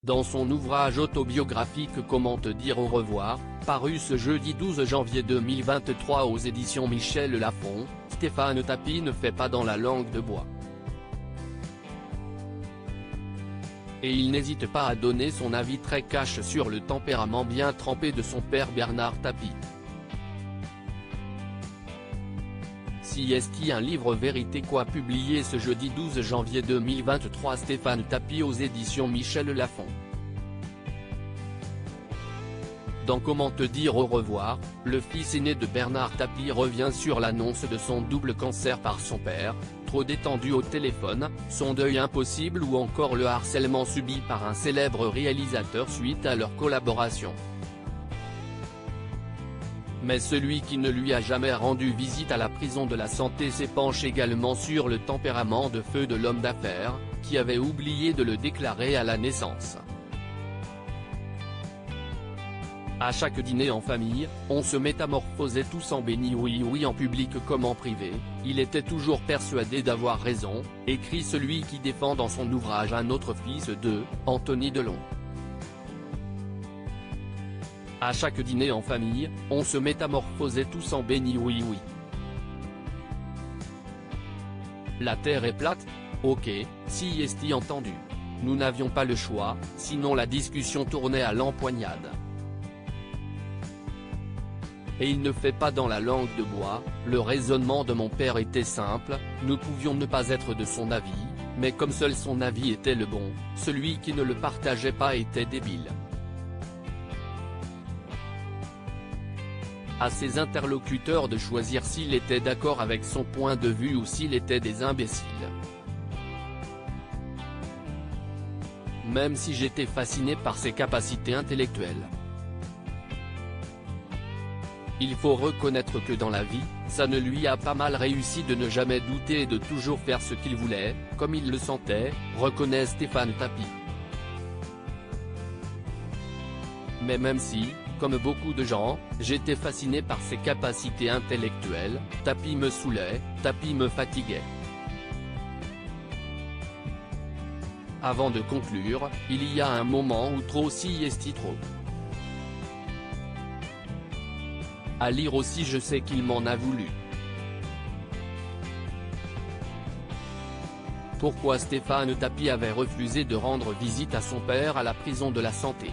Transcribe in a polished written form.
Dans son ouvrage autobiographique Comment te dire au revoir, paru ce jeudi 12 janvier 2023 aux éditions Michel Lafon, Stéphane Tapie ne fait pas dans la langue de bois. Et il n'hésite pas à donner son avis très cash sur le tempérament bien trempé de son père Bernard Tapie. CST un livre Vérité quoi publié ce jeudi 12 janvier 2023 Stéphane Tapie aux éditions Michel Lafon. Dans Comment te dire au revoir, le fils aîné de Bernard Tapie revient sur l'annonce de son double cancer par son père, trop détendu au téléphone, son deuil impossible ou encore le harcèlement subi par un célèbre réalisateur suite à leur collaboration. Mais celui qui ne lui a jamais rendu visite à la prison de la Santé s'épanche également sur le tempérament de feu de l'homme d'affaires, qui avait oublié de le déclarer à la naissance. À chaque dîner en famille, on se métamorphosait tous en béni oui en public comme en privé, il était toujours persuadé d'avoir raison, écrit celui qui défend dans son ouvrage Un autre fils de, Anthony Delon. À chaque dîner en famille, on se métamorphosait tous en béni oui. La terre est plate? Ok, si est-il entendu. Nous n'avions pas le choix, sinon la discussion tournait à l'empoignade. Et il ne fait pas dans la langue de bois, le raisonnement de mon père était simple, nous pouvions ne pas être de son avis, mais comme seul son avis était le bon, celui qui ne le partageait pas était débile. À ses interlocuteurs de choisir s'il était d'accord avec son point de vue ou s'il était des imbéciles. Même si j'étais fasciné par ses capacités intellectuelles. Il faut reconnaître que dans la vie, ça ne lui a pas mal réussi de ne jamais douter et de toujours faire ce qu'il voulait, comme il le sentait, reconnaît Stéphane Tapie. Mais même si, comme beaucoup de gens, j'étais fasciné par ses capacités intellectuelles, Tapie me saoulait, Tapie me fatiguait. Avant de conclure, il y a un moment où trop si est trop. À lire aussi je sais qu'il m'en a voulu. Pourquoi Stéphane Tapie avait refusé de rendre visite à son père à la prison de la Santé.